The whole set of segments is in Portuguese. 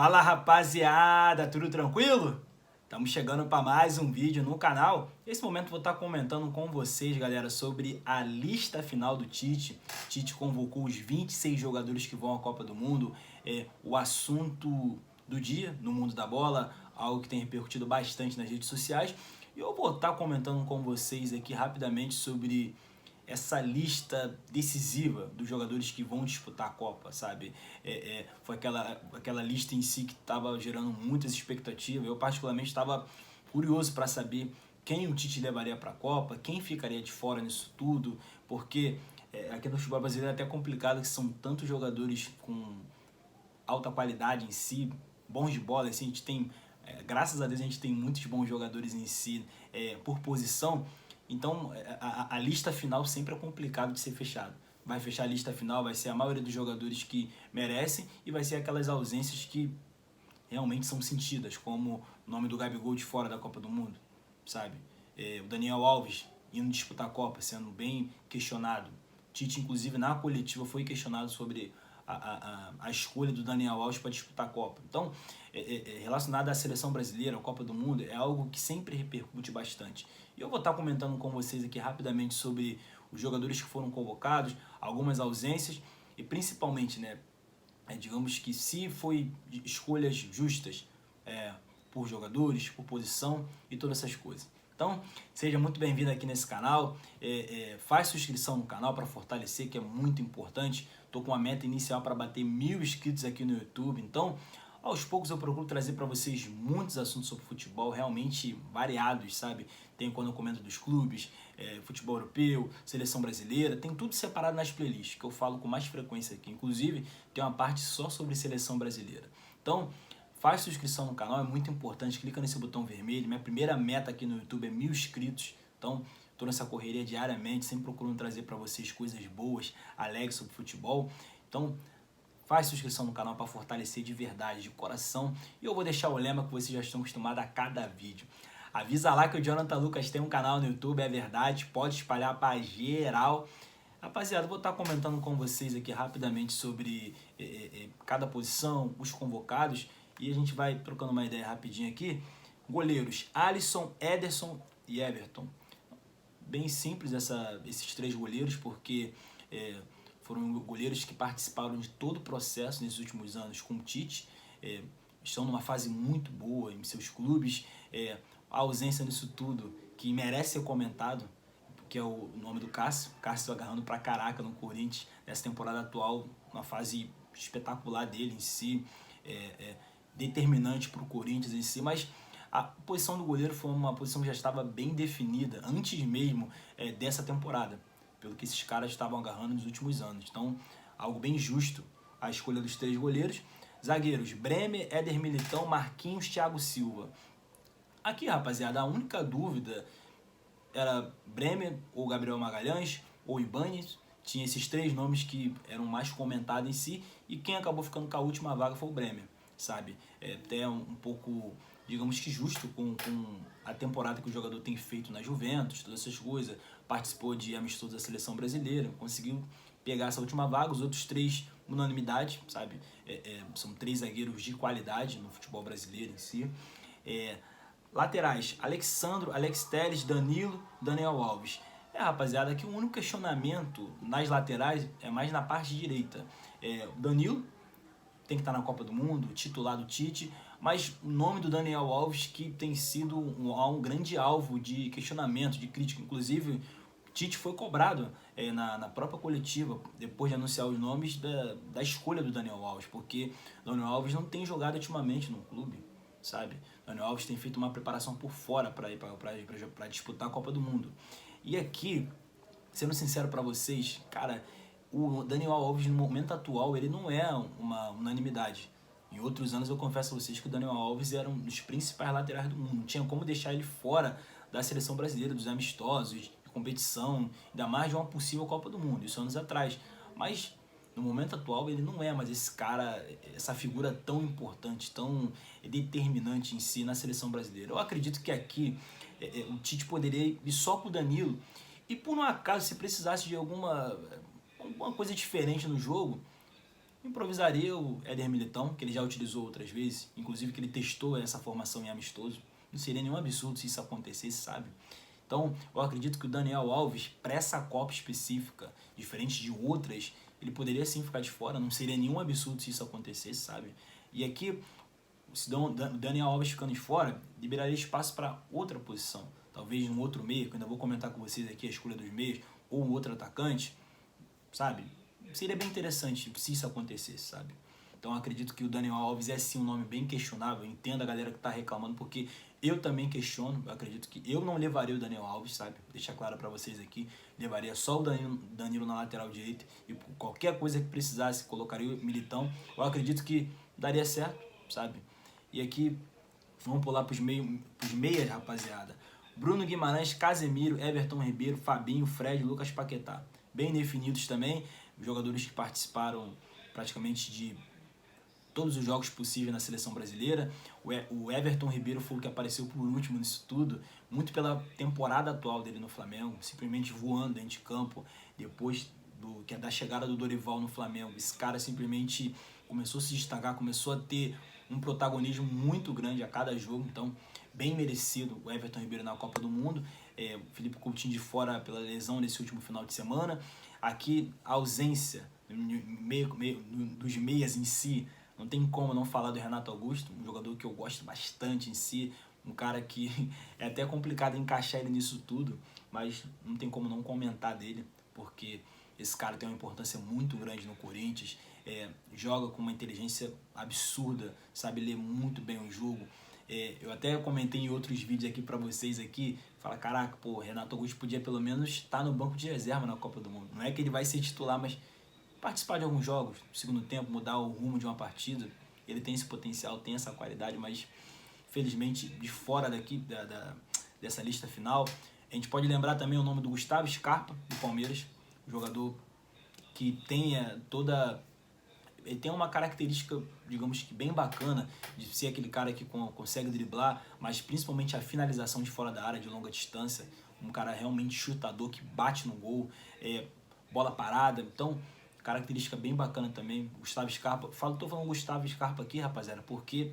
Fala rapaziada, tudo tranquilo? Estamos chegando para mais um vídeo no canal. Nesse momento vou estar comentando com vocês, galera, sobre a lista final do Tite. Tite convocou os 26 jogadores que vão à Copa do Mundo. O assunto do dia no mundo da bola, algo que tem repercutido bastante nas redes sociais. E eu vou estar comentando com vocês aqui rapidamente sobre essa lista decisiva dos jogadores que vão disputar a Copa, sabe? Foi aquela lista em si que estava gerando muitas expectativas. Eu particularmente estava curioso para saber quem o Tite levaria para a Copa, quem ficaria de fora nisso tudo, porque aqui no futebol brasileiro é até complicado que são tantos jogadores com alta qualidade em si, bons de bola, assim, a gente tem, graças a Deus a gente tem muitos bons jogadores em si por posição. Então a lista final sempre é complicado de ser fechado. Vai fechar a lista final, vai ser a maioria dos jogadores que merecem e vai ser aquelas ausências que realmente são sentidas, como o nome do Gabigol de fora da Copa do Mundo, sabe? O Daniel Alves indo disputar a Copa, sendo bem questionado. Tite, inclusive, na coletiva foi questionado sobre a escolha do Daniel Alves para disputar a Copa. Então, relacionado à seleção brasileira, à Copa do Mundo, é algo que sempre repercute bastante. E eu vou estar comentando com vocês aqui rapidamente sobre os jogadores que foram convocados, algumas ausências e principalmente, digamos que se foi escolhas justas por jogadores, por posição e todas essas coisas. Então, seja muito bem-vindo aqui nesse canal, faz sua inscrição no canal para fortalecer, que é muito importante. Estou com uma meta inicial para bater 1000 inscritos aqui no YouTube, então aos poucos eu procuro trazer para vocês muitos assuntos sobre futebol, realmente variados, sabe? Tem quando eu comento dos clubes, futebol europeu, seleção brasileira, tem tudo separado nas playlists, que eu falo com mais frequência aqui. Inclusive, tem uma parte só sobre seleção brasileira. Então, faz sua inscrição no canal, é muito importante, clica nesse botão vermelho. Minha primeira meta aqui no YouTube é 1000 inscritos, então estou nessa correria diariamente, sempre procurando trazer para vocês coisas boas, alegres sobre futebol. Então, faz sua inscrição no canal para fortalecer de verdade, de coração. E eu vou deixar o lema que vocês já estão acostumados a cada vídeo. Avisa lá que o Jonathan Lucas tem um canal no YouTube, é verdade, pode espalhar para geral. Rapaziada, vou estar comentando com vocês aqui rapidamente sobre cada posição, os convocados, e a gente vai trocando uma ideia rapidinho aqui. Goleiros, Alisson, Ederson e Everton. Bem simples esses três goleiros, porque foram goleiros que participaram de todo o processo nesses últimos anos com o Tite, estão numa fase muito boa em seus clubes. A ausência nisso tudo, que merece ser comentado, que é o nome do Cássio. Cássio agarrando pra caraca no Corinthians nessa temporada atual, uma fase espetacular dele em si, determinante para o Corinthians em si, mas a posição do goleiro foi uma posição que já estava bem definida antes mesmo dessa temporada, pelo que esses caras estavam agarrando nos últimos anos. Então, algo bem justo a escolha dos três goleiros. Zagueiros, Bremer, Éder Militão, Marquinhos, Thiago Silva. Aqui, rapaziada, a única dúvida era Bremer ou Gabriel Magalhães ou Ibañez. Tinha esses três nomes que eram mais comentados em si, e quem acabou ficando com a última vaga foi o Bremer, sabe? Até um pouco, digamos que justo com a temporada que o jogador tem feito na Juventus, todas essas coisas, participou de amistosos da seleção brasileira, conseguiu pegar essa última vaga. Os outros três, unanimidade, sabe? São três zagueiros de qualidade no futebol brasileiro em si. Laterais, Alexandro, Alex Telles, Danilo, Daniel Alves. Rapaziada, aqui o único questionamento nas laterais é mais na parte direita. O Danilo tem que estar na Copa do Mundo, titular do Tite, mas o nome do Daniel Alves que tem sido um grande alvo de questionamento, de crítica. Inclusive, o Tite foi cobrado na própria coletiva, depois de anunciar os nomes da escolha do Daniel Alves, porque o Daniel Alves não tem jogado ultimamente no clube, sabe? O Daniel Alves tem feito uma preparação por fora para disputar a Copa do Mundo. E aqui, sendo sincero para vocês, cara, o Daniel Alves no momento atual ele não é uma unanimidade. Em outros anos eu confesso a vocês que o Daniel Alves era um dos principais laterais do mundo. Não tinha como deixar ele fora da seleção brasileira, dos amistosos, de competição, ainda mais de uma possível Copa do Mundo, isso anos atrás. Mas no momento atual ele não é mais esse cara, essa figura tão importante, tão determinante em si na seleção brasileira. Eu acredito que aqui o Tite poderia ir só com o Danilo, e por um acaso se precisasse de alguma coisa diferente no jogo, improvisaria o Éder Militão, que ele já utilizou outras vezes, inclusive que ele testou essa formação em amistoso. Não seria nenhum absurdo se isso acontecesse, sabe? Então, eu acredito que o Daniel Alves, para essa Copa específica, diferente de outras, ele poderia sim ficar de fora, não seria nenhum absurdo se isso acontecesse, sabe? E aqui, se o Daniel Alves ficando de fora, liberaria espaço para outra posição, talvez um outro meio, que eu ainda vou comentar com vocês aqui a escolha dos meios, ou um outro atacante, sabe? Seria bem interessante se isso acontecesse, sabe? Então eu acredito que o Daniel Alves é sim um nome bem questionável. Eu entendo a galera que tá reclamando, porque eu também questiono. Eu acredito que eu não levaria o Daniel Alves, sabe? Vou deixar claro para vocês aqui. Levaria só o Danilo na lateral direita. E qualquer coisa que precisasse, colocaria o Militão. Eu acredito que daria certo, sabe? E aqui, vamos pular pros meias, rapaziada. Bruno Guimarães, Casemiro, Everton Ribeiro, Fabinho, Fred, Lucas Paquetá. Bem definidos também. Jogadores que participaram praticamente de todos os jogos possíveis na seleção brasileira. O Everton Ribeiro foi o que apareceu por último nisso tudo, muito pela temporada atual dele no Flamengo, simplesmente voando dentro de campo, depois da chegada do Dorival no Flamengo. Esse cara simplesmente começou a se destacar, começou a ter um protagonismo muito grande a cada jogo, então bem merecido o Everton Ribeiro na Copa do Mundo. O Felipe Coutinho de fora pela lesão nesse último final de semana. Aqui, a ausência dos meias em si, não tem como não falar do Renato Augusto, um jogador que eu gosto bastante em si, um cara que é até complicado encaixar ele nisso tudo, mas não tem como não comentar dele, porque esse cara tem uma importância muito grande no Corinthians, joga com uma inteligência absurda, sabe ler muito bem o jogo. Eu até comentei em outros vídeos aqui pra vocês aqui, fala, caraca, pô, Renato Augusto podia pelo menos estar no banco de reserva na Copa do Mundo. Não é que ele vai ser titular, mas participar de alguns jogos, no segundo tempo, mudar o rumo de uma partida. Ele tem esse potencial, tem essa qualidade, mas felizmente de fora daqui dessa lista final. A gente pode lembrar também o nome do Gustavo Scarpa, do Palmeiras, um jogador que ele tem uma característica, digamos que bem bacana, de ser aquele cara que consegue driblar, mas principalmente a finalização de fora da área, de longa distância, um cara realmente chutador que bate no gol, bola parada. Então, característica bem bacana também. Gustavo Scarpa, tô falando Gustavo Scarpa aqui, rapaziada, porque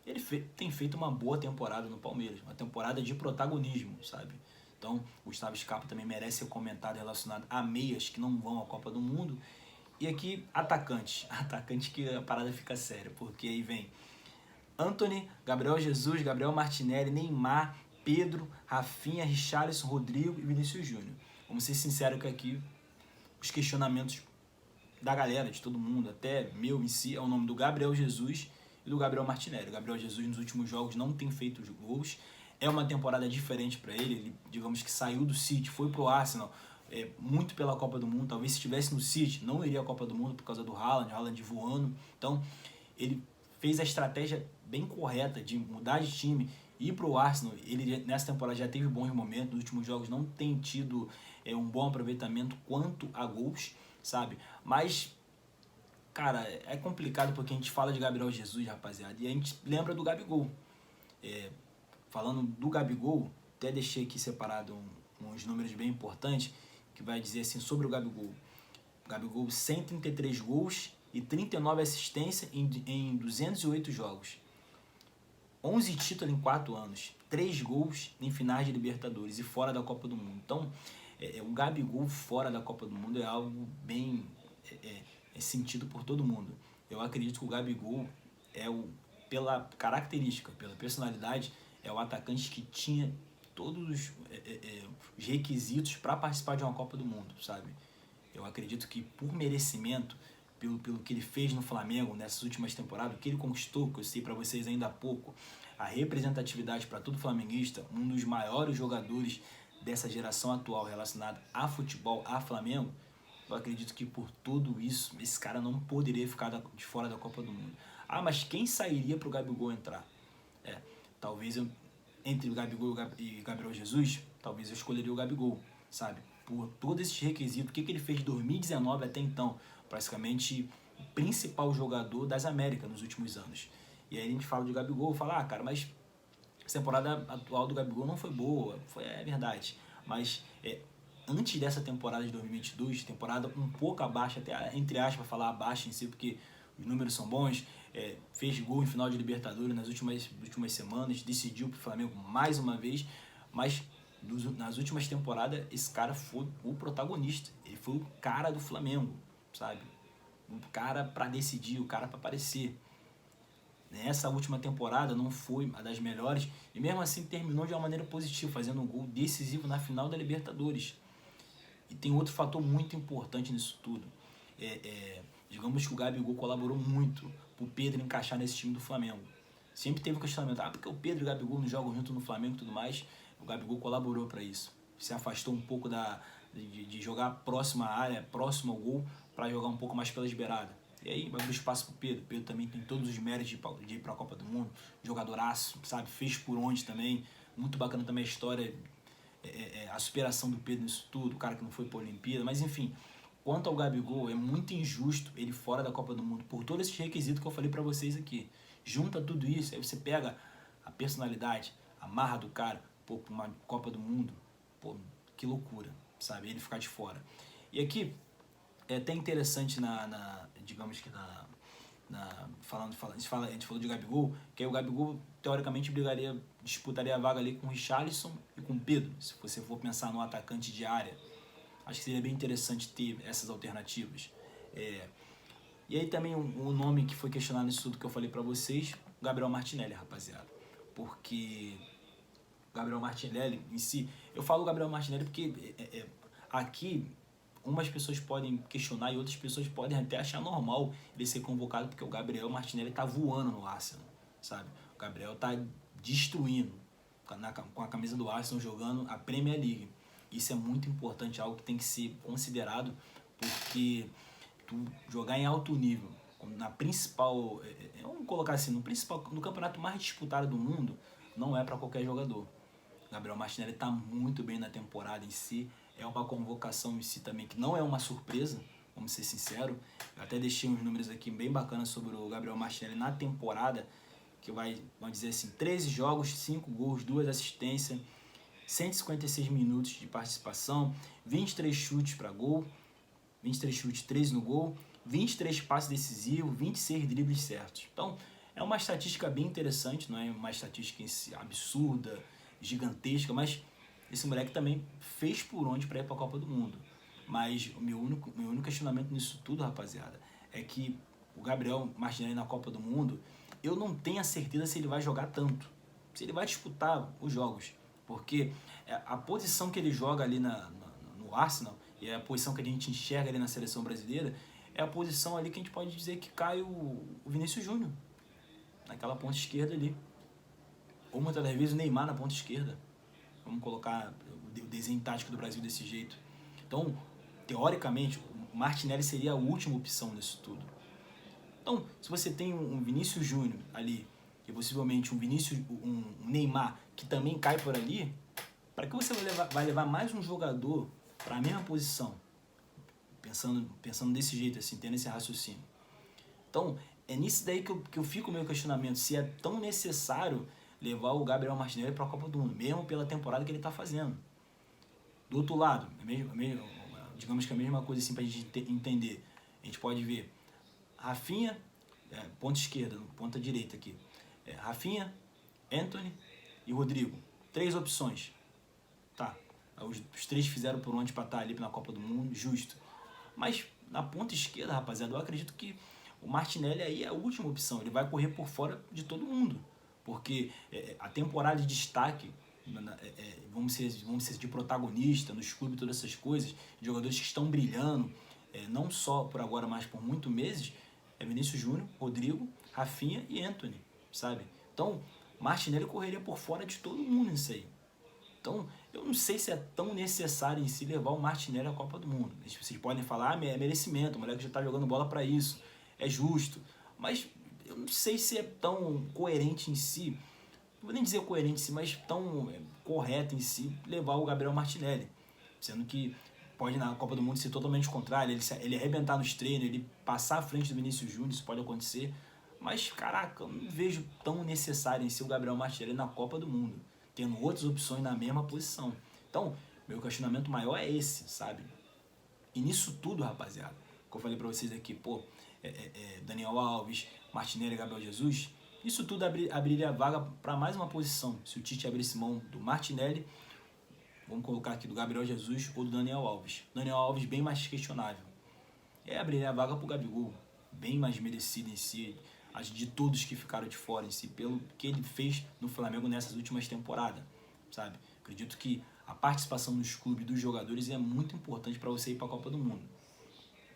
ele tem feito uma boa temporada no Palmeiras, uma temporada de protagonismo, sabe? Então, Gustavo Scarpa também merece ser comentado relacionado a meias que não vão à Copa do Mundo. E aqui, atacante que a parada fica séria, porque aí vem Antony, Gabriel Jesus, Gabriel Martinelli, Neymar, Pedro, Rafinha, Richarlison, Rodrigo e Vinícius Júnior. Vamos ser sinceros que aqui os questionamentos da galera, de todo mundo, até meu em si, é o nome do Gabriel Jesus e do Gabriel Martinelli. O Gabriel Jesus nos últimos jogos não tem feito gols, é uma temporada diferente para ele, digamos que saiu do City, foi pro Arsenal, muito pela Copa do Mundo. Talvez se estivesse no City não iria à Copa do Mundo por causa do Haaland voando. Então ele fez a estratégia bem correta de mudar de time e ir pro Arsenal. Ele nessa temporada já teve bons momentos, nos últimos jogos não tem tido um bom aproveitamento quanto a gols, sabe? Mas, cara, é complicado porque a gente fala de Gabriel Jesus, rapaziada, e a gente lembra do Gabigol. Falando do Gabigol, até deixei aqui separado uns números bem importantes, que vai dizer assim sobre o Gabigol. O Gabigol, 133 gols e 39 assistências em 208 jogos. 11 títulos em 4 anos. 3 gols em finais de Libertadores e fora da Copa do Mundo. Então, o Gabigol fora da Copa do Mundo é algo bem sentido por todo mundo. Eu acredito que o Gabigol, pela característica, pela personalidade, é o atacante que tinha todos os requisitos para participar de uma Copa do Mundo, sabe? Eu acredito que por merecimento, pelo que ele fez no Flamengo nessas últimas temporadas, o que ele conquistou, que eu sei para vocês ainda há pouco, a representatividade para todo flamenguista, um dos maiores jogadores dessa geração atual relacionada a futebol, a Flamengo, eu acredito que por tudo isso, esse cara não poderia ficar de fora da Copa do Mundo. Ah, mas quem sairia para o Gabigol entrar? Talvez entre o Gabigol e Gabriel Jesus, talvez eu escolheria o Gabigol, sabe? Por todos esses requisitos, o que ele fez de 2019 até então, praticamente o principal jogador das Américas nos últimos anos. E aí a gente fala de Gabigol, fala, cara, mas a temporada atual do Gabigol não foi boa, é verdade, mas antes dessa temporada de 2022, temporada um pouco abaixo, até entre aspas, falar abaixo em si, porque os números são bons, fez gol em final de Libertadores nas últimas semanas, decidiu para o Flamengo mais uma vez, mas nas últimas temporadas esse cara foi o protagonista, ele foi o cara do Flamengo, sabe? O cara para decidir, o cara para aparecer. Nessa última temporada não foi uma das melhores e mesmo assim terminou de uma maneira positiva, fazendo um gol decisivo na final da Libertadores. E tem outro fator muito importante nisso tudo. Digamos que o Gabigol colaborou muito para o Pedro encaixar nesse time do Flamengo. Sempre teve um questionamento, porque o Pedro e o Gabigol não jogam junto no Flamengo e tudo mais. O Gabigol colaborou para isso. Se afastou um pouco de jogar próximo à área, próximo ao gol, para jogar um pouco mais pelas beiradas. E aí vai abrir espaço pro Pedro. O Pedro também tem todos os méritos de ir para a Copa do Mundo. Jogadoraço, sabe? Fez por onde também. Muito bacana também a história, a superação do Pedro nisso tudo. O cara que não foi para a Olimpíada. Mas enfim, quanto ao Gabigol, é muito injusto ele fora da Copa do Mundo. Por todos esses requisitos que eu falei para vocês aqui. Junta tudo isso, aí você pega a personalidade, a marra do cara, pô, pra uma Copa do Mundo. Pô, que loucura, sabe? Ele ficar de fora. E aqui, é até interessante digamos que a gente falou de Gabigol, que aí o Gabigol teoricamente disputaria a vaga ali com o Richarlison e com o Pedro, se você for pensar no atacante de área. Acho que seria bem interessante ter essas alternativas. E aí também um nome que foi questionado nisso tudo que eu falei pra vocês, Gabriel Martinelli, rapaziada. Porque o Gabriel Martinelli em si, eu falo Gabriel Martinelli porque aqui umas pessoas podem questionar e outras pessoas podem até achar normal ele ser convocado, porque o Gabriel Martinelli tá voando no Arsenal, sabe? O Gabriel tá destruindo com a camisa do Arsenal, jogando a Premier League. Isso é muito importante, algo que tem que ser considerado, porque tu jogar em alto nível, na principal, vamos colocar assim, no campeonato mais disputado do mundo, não é para qualquer jogador. Gabriel Martinelli está muito bem na temporada em si, é uma convocação em si também que não é uma surpresa, vamos ser sinceros. Eu até deixei uns números aqui bem bacanas sobre o Gabriel Martinelli na temporada, que vamos dizer assim, 13 jogos, 5 gols, 2 assistências, 156 minutos de participação, 23 chutes para gol, 23 chutes, 13 no gol, 23 passes decisivos, 26 dribles certos. Então, é uma estatística bem interessante, não é uma estatística absurda, gigantesca, mas esse moleque também fez por onde para ir para a Copa do Mundo. Mas o meu único questionamento nisso tudo, rapaziada, é que o Gabriel Martinelli na Copa do Mundo, eu não tenho a certeza se ele vai jogar tanto, se ele vai disputar os jogos, porque a posição que ele joga ali no Arsenal, e é a posição que a gente enxerga ali na seleção brasileira, é a posição ali que a gente pode dizer que cai o Vinícius Júnior, naquela ponta esquerda ali. Ou muitas das vezes o Neymar na ponta esquerda. Vamos colocar o desenho tático do Brasil desse jeito. Então, teoricamente, o Martinelli seria a última opção nisso tudo. Então, se você tem um Vinícius Júnior ali, e possivelmente um Neymar que também cai por ali, para que você vai levar mais um jogador para a mesma posição? Pensando desse jeito, assim, tendo esse raciocínio. Então, é nisso daí que eu fico meio questionamento, se é tão necessário levar o Gabriel Martinelli para a Copa do Mundo, mesmo pela temporada que ele está fazendo. Do outro lado, digamos que a mesma coisa assim para a gente entender. A gente pode ver Rafinha, ponta esquerda, ponta direita aqui. Rafinha, Antony e Rodrigo. 3 opções. Tá, os 3 fizeram por onde para estar ali na Copa do Mundo, justo. Mas na ponta esquerda, rapaziada, eu acredito que o Martinelli aí é a última opção. Ele vai correr por fora de todo mundo. Porque a temporada de destaque, vamos ser de protagonista nos clubes, todas essas coisas, jogadores que estão brilhando, não só por agora, mas por muitos meses, é Vinícius Júnior, Rodrigo, Rafinha e Antony, sabe? Então, Martinelli correria por fora de todo mundo nisso aí. Então, eu não sei se é tão necessário em si levar o Martinelli à Copa do Mundo. Vocês podem falar, é merecimento, o moleque já está jogando bola para isso, é justo. Mas eu não sei se é tão coerente em si, não vou nem dizer coerente em si, mas tão correto em si levar o Gabriel Martinelli. Sendo que pode na Copa do Mundo ser totalmente contrário, ele arrebentar nos treinos, ele passar à frente do Vinícius Júnior, isso pode acontecer. Mas, caraca, eu não vejo tão necessário em si o Gabriel Martinelli na Copa do Mundo, tendo outras opções na mesma posição. Então, Meu questionamento maior é esse, sabe? E nisso tudo, rapaziada, que eu falei pra vocês aqui, Daniel Alves, Martinelli e Gabriel Jesus, isso tudo abriria vaga para mais uma posição. Se o Tite abrisse mão do Martinelli, vamos colocar aqui do Gabriel Jesus ou do Daniel Alves. Daniel Alves bem mais questionável. Abriria a vaga pro Gabigol, bem mais merecido em si, de todos que ficaram de fora em si, pelo que ele fez no Flamengo nessas últimas temporadas, sabe? Acredito que a participação nos clubes dos jogadores é muito importante para você ir para a Copa do Mundo.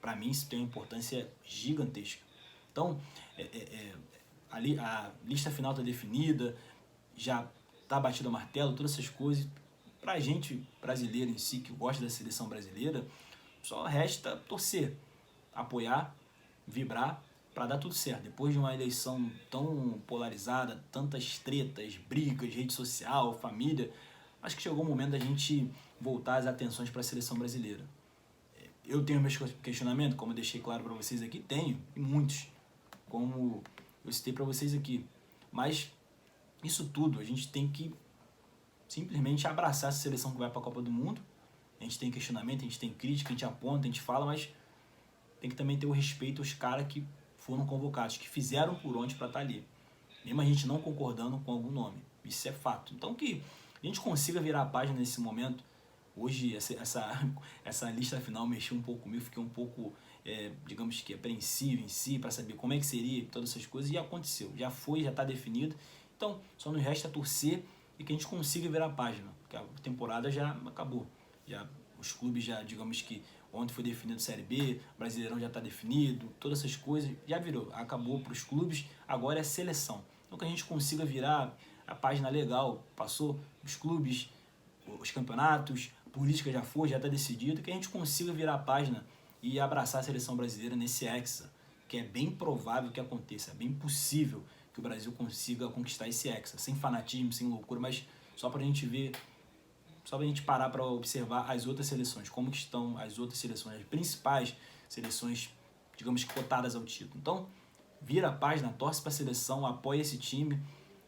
Para mim isso tem uma importância gigantesca. Então, a lista final está definida, já está batido o martelo, todas essas coisas. Para a gente brasileiro em si, que gosta da seleção brasileira, só resta torcer, apoiar, vibrar para dar tudo certo. Depois de uma eleição tão polarizada, tantas tretas, brigas, rede social, família, acho que chegou o momento da gente voltar as atenções para a seleção brasileira. Eu tenho meus questionamentos, como eu deixei claro para vocês aqui, tenho, e muitos, como eu citei para vocês aqui. Mas isso tudo, a gente tem que simplesmente abraçar essa seleção que vai para a Copa do Mundo. A gente tem questionamento, a gente tem crítica, a gente aponta, a gente fala, mas tem que também ter o respeito aos caras que foram convocados, que fizeram por onde para estar ali. Mesmo a gente não concordando com algum nome. Isso é fato. Então que a gente consiga virar a página nesse momento. Hoje essa lista final mexeu um pouco comigo, fiquei um pouco, digamos que apreensivo em si, para saber como é que seria, todas essas coisas, e aconteceu. Já foi, já está definido. Então só nos resta torcer e que a gente consiga virar a página, porque a temporada já acabou. Os clubes já, digamos que ontem foi definido Série B, Brasileirão já está definido, todas essas coisas, já virou, acabou para os clubes, agora é seleção. Então que a gente consiga virar a página legal, passou os clubes, os campeonatos, a política já foi, já está decidido, que a gente consiga virar a página e abraçar a seleção brasileira nesse Hexa, que é bem provável que aconteça, é bem possível que o Brasil consiga conquistar esse Hexa, sem fanatismo, sem loucura, mas só para a gente ver, só para a gente parar para observar as outras seleções, como que estão as outras seleções, as principais seleções, digamos que cotadas ao título. Então, vira a página, torce para a seleção, apoia esse time.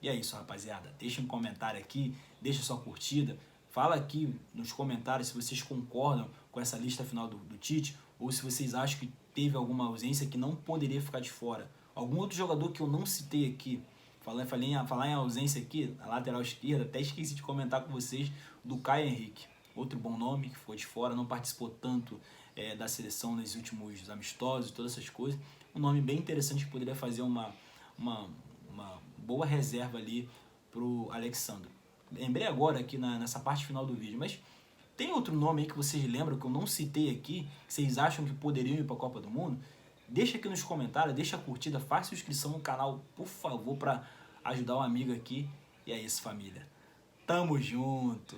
E é isso, rapaziada. Deixa um comentário aqui, deixa sua curtida. Fala aqui nos comentários se vocês concordam com essa lista final do Tite ou se vocês acham que teve alguma ausência que não poderia ficar de fora. Algum outro jogador que eu não citei aqui, falar em ausência aqui, na lateral esquerda, até esqueci de comentar com vocês do Caio Henrique. Outro bom nome que foi de fora, não participou tanto da seleção nos últimos amistosos, todas essas coisas. Um nome bem interessante que poderia fazer uma boa reserva ali pro Alexandre. Lembrei agora aqui nessa parte final do vídeo, mas tem outro nome aí que vocês lembram que eu não citei aqui, que vocês acham que poderiam ir para a Copa do Mundo? Deixa aqui nos comentários, deixa a curtida, faça inscrição no canal, por favor, para ajudar um amigo aqui. E é isso, família. Tamo junto!